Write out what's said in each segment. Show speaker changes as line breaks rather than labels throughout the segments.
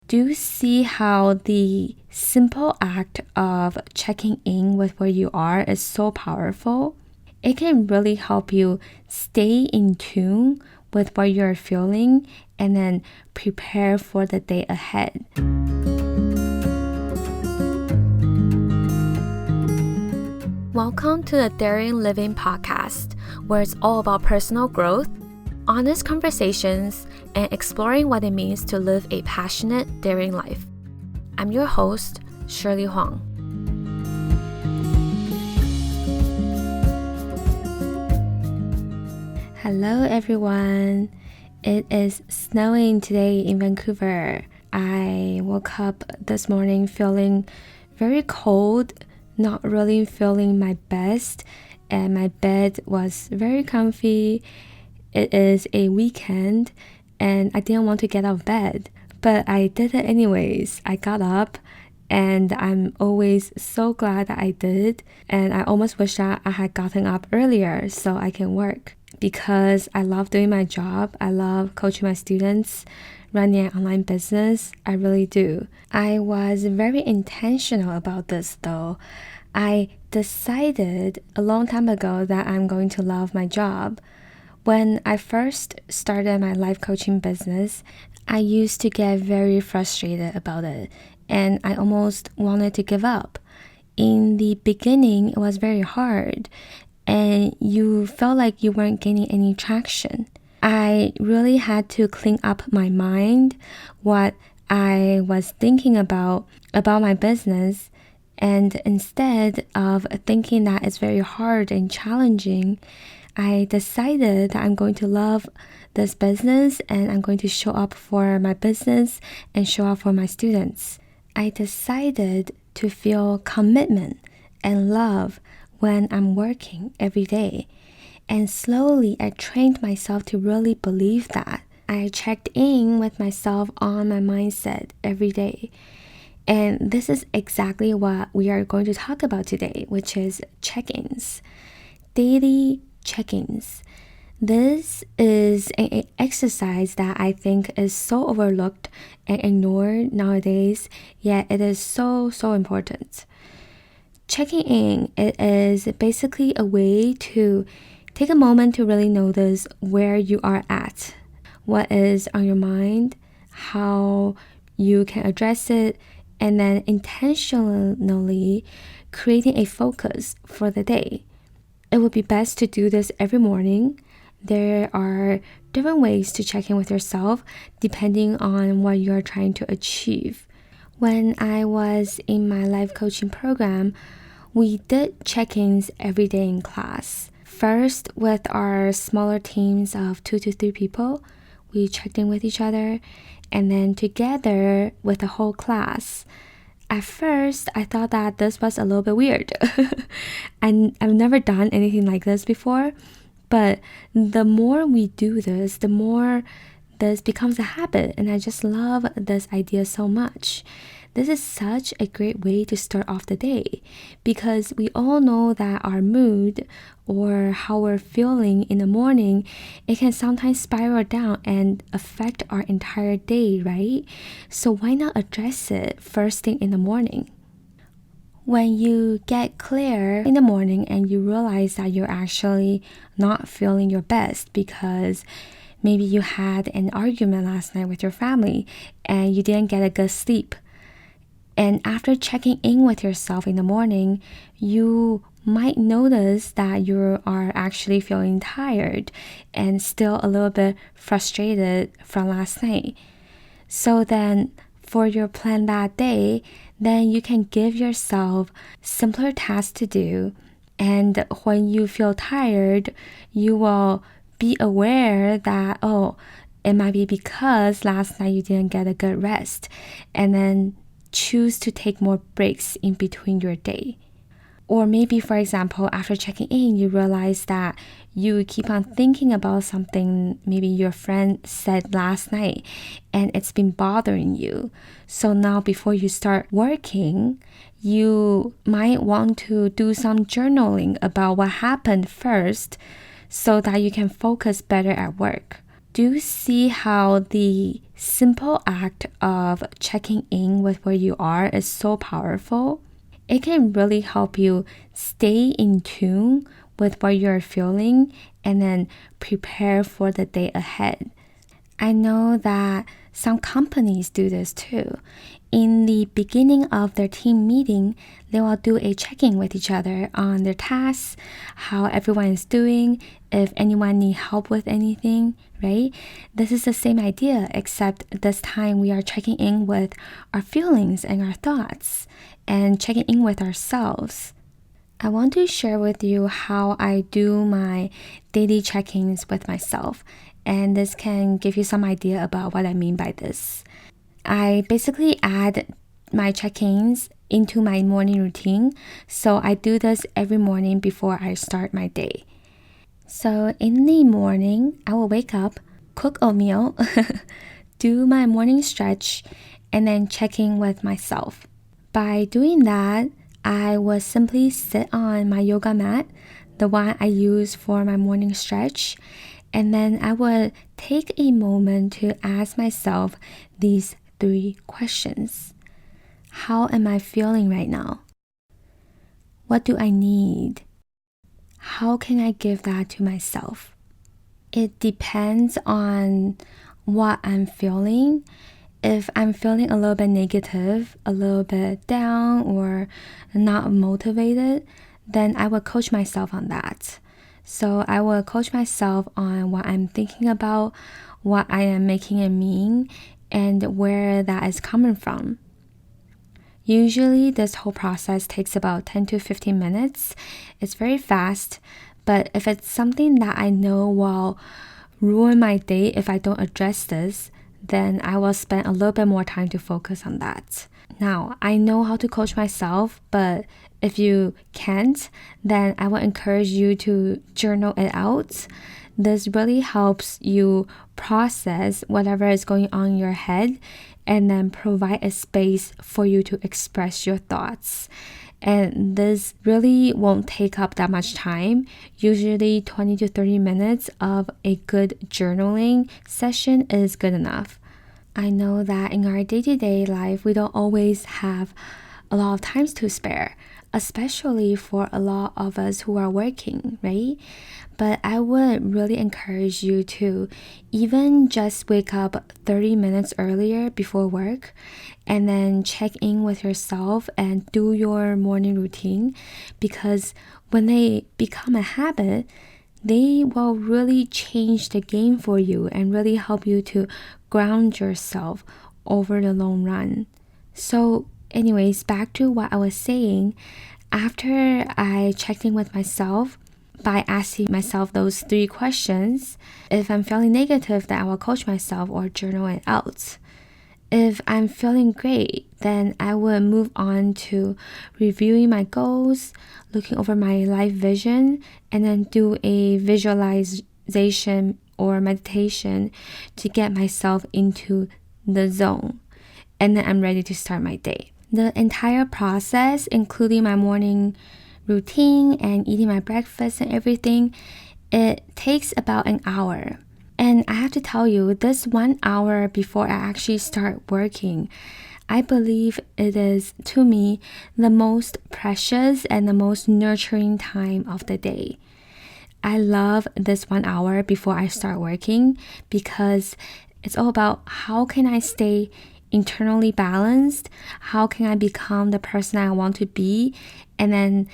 Do you see how the simple act of checking in with where you are is so powerful? It can really help you stay in tune with what you're feeling and then prepare for the day ahead. Welcome to the Daring Living podcast, where it's all about personal growth, honest conversations, and exploring what it means to live a passionate, daring life. I'm your host, Shirley Huang. Hello everyone. It is snowing today in Vancouver. I woke up this morning feeling very cold, not really feeling my best, and my bed was very comfy. It is a weekend and I didn't want to get out of bed, but I did it anyways. I got up and I'm always so glad that I did, and I almost wish that I had gotten up earlier so I can work because I love doing my job. I love coaching my students, running an online business. I really do. I was very intentional about this though. I decided a long time ago that I'm going to love my job. When I first started my life coaching business, I used to get very frustrated about it, and I almost wanted to give up. In the beginning, it was very hard, and you felt like you weren't gaining any traction. I really had to clean up my mind, what I was thinking about my business, and instead of thinking that it's very hard and challenging, I decided that I'm going to love this business and I'm going to show up for my business and show up for my students. I decided to feel commitment and love when I'm working every day. And slowly I trained myself to really believe that. I checked in with myself on my mindset every day. And this is exactly what we are going to talk about today, which is check-ins. Daily check-ins. This is an exercise that I think is so overlooked and ignored nowadays, yet it is so important. Checking in, it is basically a way to take a moment to really notice where you are at, what is on your mind, how you can address it, and then intentionally creating a focus for the day. It would be best to do this every morning. There are different ways to check in with yourself depending on what you are trying to achieve. When I was in my life coaching program, we did check-ins every day in class. First, with our smaller teams of 2 to 3 people, we checked in with each other, and then together with the whole class. At first, I thought that this was a little bit weird. And I've never done anything like this before, but the more we do this, the more this becomes a habit, and I just love this idea so much. This is such a great way to start off the day because we all know that our mood or how we're feeling in the morning, it can sometimes spiral down and affect our entire day, right? So why not address it first thing in the morning? When you get clear in the morning and you realize that you're actually not feeling your best because maybe you had an argument last night with your family and you didn't get a good sleep. And after checking in with yourself in the morning, you might notice that you are actually feeling tired and still a little bit frustrated from last night. So then for your plan that day, then you can give yourself simpler tasks to do. And when you feel tired, you will be aware that, it might be because last night you didn't get a good rest. And then choose to take more breaks in between your day. Or maybe, for example, after checking in, you realize that you keep on thinking about something maybe your friend said last night and it's been bothering you. So now before you start working, you might want to do some journaling about what happened first so that you can focus better at work. Do you see how the simple act of checking in with where you are is so powerful? It can really help you stay in tune with what you're feeling and then prepare for the day ahead. I know that some companies do this too. In the beginning of their team meeting, they will do a check-in with each other on their tasks, how everyone is doing, if anyone needs help with anything, right? This is the same idea, except this time we are checking in with our feelings and our thoughts and checking in with ourselves. I want to share with you how I do my daily check-ins with myself, and this can give you some idea about what I mean by this. I basically add my check-ins into my morning routine, so I do this every morning before I start my day. So in the morning, I will wake up, cook oatmeal, do my morning stretch, and then check in with myself. By doing that, I will simply sit on my yoga mat, the one I use for my morning stretch, and then I would take a moment to ask myself these 3 questions. How am I feeling right now? What do I need? How can I give that to myself? It depends on what I'm feeling. If I'm feeling a little bit negative, a little bit down, or not motivated, then I will coach myself on that. So I will coach myself on what I'm thinking about, what I am making it mean, and where that is coming from. Usually this whole process takes about 10 to 15 minutes. It's very fast, but if it's something that I know will ruin my day if I don't address this, then I will spend a little bit more time to focus on that. Now, I know how to coach myself, but if you can't, then I will encourage you to journal it out. This really helps you process whatever is going on in your head and then provide a space for you to express your thoughts. And this really won't take up that much time. Usually 20 to 30 minutes of a good journaling session is good enough. I know that in our day-to-day life, we don't always have a lot of times to spare, especially for a lot of us who are working, right? But I would really encourage you to even just wake up 30 minutes earlier before work and then check in with yourself and do your morning routine, because when they become a habit, they will really change the game for you and really help you to ground yourself over the long run. So anyways, back to what I was saying, after I checked in with myself, by asking myself those 3 questions, if I'm feeling negative, then I will coach myself or journal it out. If I'm feeling great, then I will move on to reviewing my goals, looking over my life vision, and then do a visualization or meditation to get myself into the zone. And then I'm ready to start my day. The entire process, including my morning routine and eating my breakfast and everything, it takes about an hour. And I have to tell you, this 1 hour before I actually start working, I believe it is, to me, the most precious and the most nurturing time of the day. I love this 1 hour before I start working because it's all about how can I stay internally balanced, how can I become the person I want to be, and then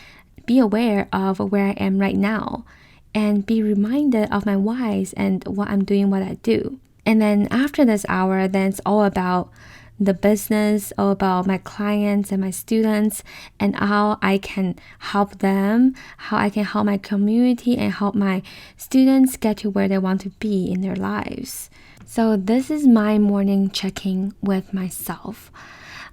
be aware of where I am right now and be reminded of my whys and what I'm doing, what I do. And then after this hour, then it's all about the business, all about my clients and my students and how I can help them, how I can help my community and help my students get to where they want to be in their lives. So this is my morning check-in with myself.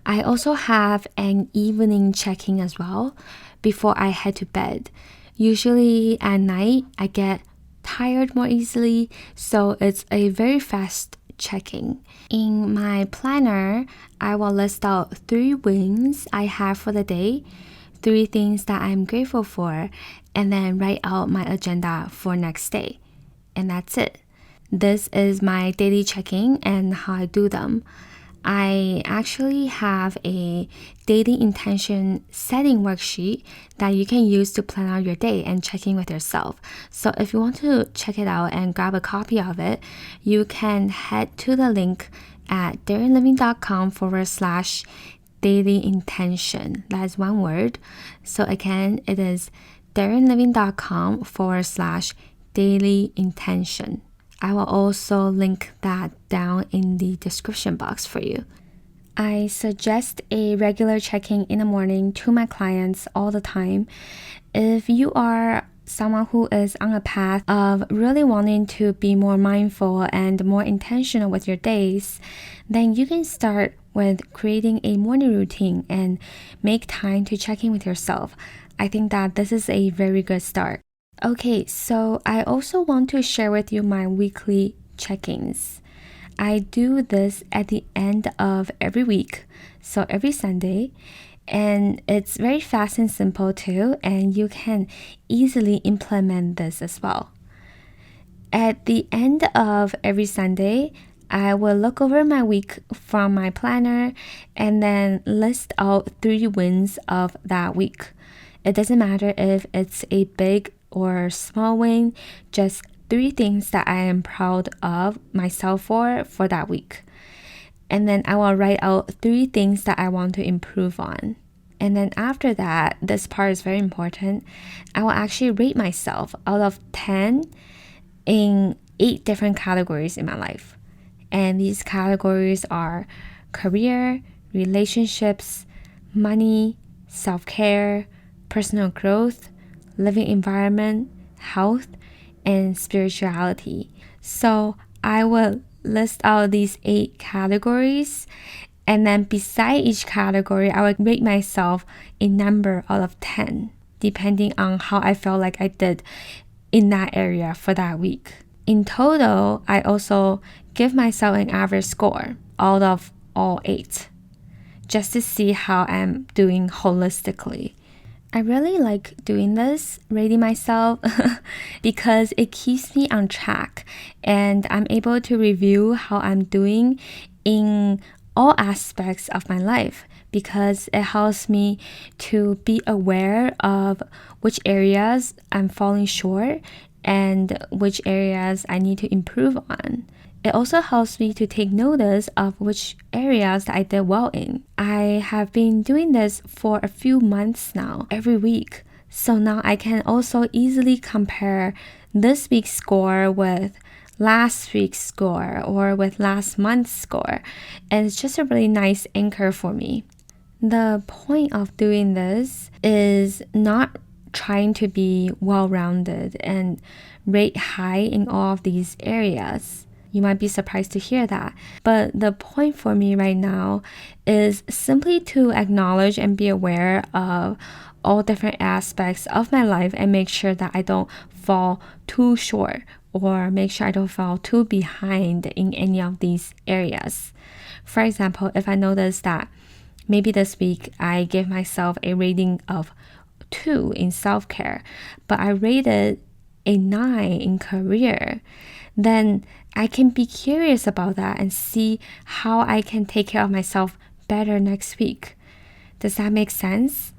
I also have an evening check-in as well before I head to bed. Usually at night, I get tired more easily, so it's a very fast check-in. In my planner, I will list out 3 wins I have for the day, 3 things that I'm grateful for, and then write out my agenda for next day. And that's it. This is my daily check-in and how I do them. I actually have a daily intention setting worksheet that you can use to plan out your day and check in with yourself. So if you want to check it out and grab a copy of it, you can head to the link at darrenliving.com/daily intention. That's one word. So again, it is darrenliving.com/daily intention. I will also link that down in the description box for you. I suggest a regular check-in in the morning to my clients all the time. If you are someone who is on a path of really wanting to be more mindful and more intentional with your days, then you can start with creating a morning routine and make time to check in with yourself. I think that this is a very good start. Okay, so I also want to share with you my weekly check-ins. I do this at the end of every week, so every Sunday, and it's very fast and simple too, and you can easily implement this as well. At the end of every Sunday, I will look over my week from my planner and then list out 3 wins of that week. It doesn't matter if it's a big or small win, just 3 things that I am proud of myself for that week. And then I will write out 3 things that I want to improve on. And then after that, this part is very important, I will actually rate myself out of 10 in 8 different categories in my life. And these categories are career, relationships, money, self-care, personal growth, living environment, health, and spirituality. So I will list out these 8 categories, and then beside each category, I will rate myself a number out of 10, depending on how I felt like I did in that area for that week. In total, I also give myself an average score out of all 8, just to see how I'm doing holistically. I really like doing this, rating myself, because it keeps me on track and I'm able to review how I'm doing in all aspects of my life, because it helps me to be aware of which areas I'm falling short and which areas I need to improve on. It also helps me to take notice of which areas that I did well in. I have been doing this for a few months now, every week. So now I can also easily compare this week's score with last week's score or with last month's score. And it's just a really nice anchor for me. The point of doing this is not trying to be well-rounded and rate high in all of these areas. You might be surprised to hear that. But the point for me right now is simply to acknowledge and be aware of all different aspects of my life and make sure that I don't fall too short or make sure I don't fall too behind in any of these areas. For example, if I notice that maybe this week I give myself a rating of 2 in self-care, but I rated a 9 in career, then I can be curious about that and see how I can take care of myself better next week. Does that make sense?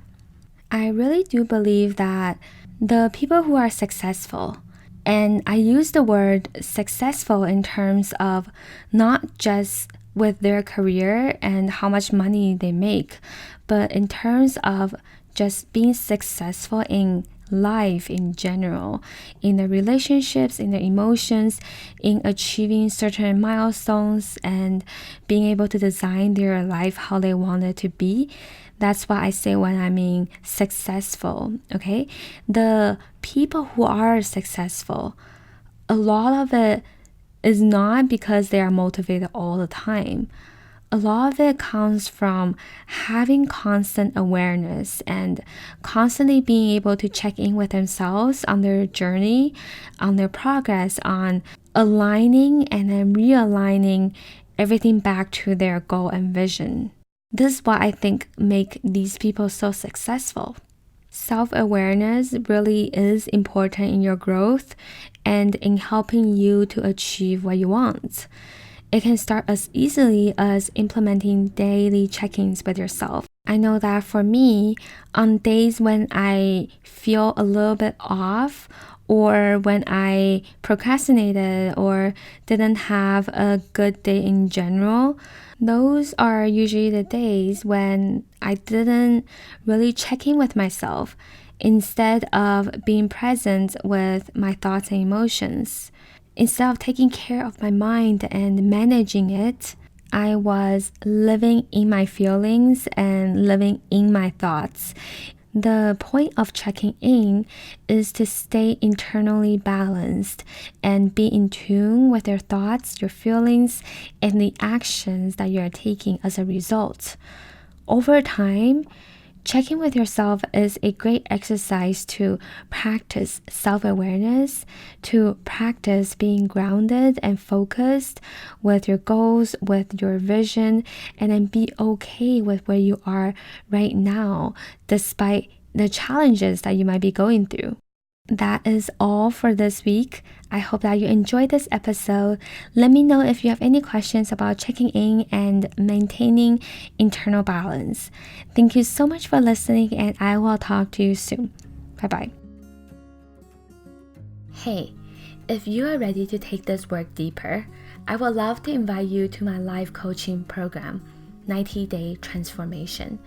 I really do believe that the people who are successful, and I use the word successful in terms of not just with their career and how much money they make, but in terms of just being successful in life in general, in their relationships, in their emotions, in achieving certain milestones and being able to design their life how they want it to be. That's what I say when I mean successful, okay? The people who are successful, a lot of it is not because they are motivated all the time. A lot of it comes from having constant awareness and constantly being able to check in with themselves on their journey, on their progress, on aligning and then realigning everything back to their goal and vision. This is what I think make these people so successful. self-awareness really is important in your growth and in helping you to achieve what you want. It can start as easily as implementing daily check-ins with yourself. I know that for me, on days when I feel a little bit off, or when I procrastinated or didn't have a good day in general, those are usually the days when I didn't really check in with myself instead of being present with my thoughts and emotions. Instead of taking care of my mind and managing it, I was living in my feelings and living in my thoughts. The point of checking in is to stay internally balanced and be in tune with your thoughts, your feelings, and the actions that you are taking as a result. Over time, checking with yourself is a great exercise to practice self-awareness, to practice being grounded and focused with your goals, with your vision, and then be okay with where you are right now, despite the challenges that you might be going through. That is all for this week. I hope that you enjoyed this episode. Let me know if you have any questions about checking in and maintaining internal balance. Thank you so much for listening, and I will talk to you soon. Bye-bye. Hey, if you are ready to take this work deeper, I would love to invite you to my live coaching program, 90-Day Transformation.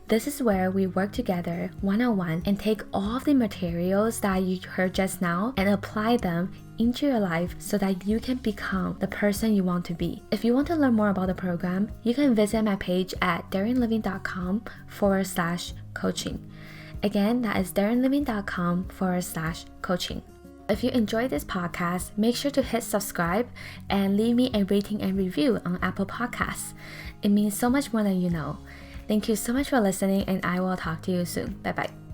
This is where we work together one-on-one and take all of the materials that you heard just now and apply them into your life so that you can become the person you want to be. If you want to learn more about the program, you can visit my page at darrenliving.com/coaching. Again, that is darrenliving.com/coaching. If you enjoyed this podcast, make sure to hit subscribe and leave me a rating and review on Apple Podcasts. It means so much more than you know. Thank you so much for listening, and I will talk to you soon. Bye-bye.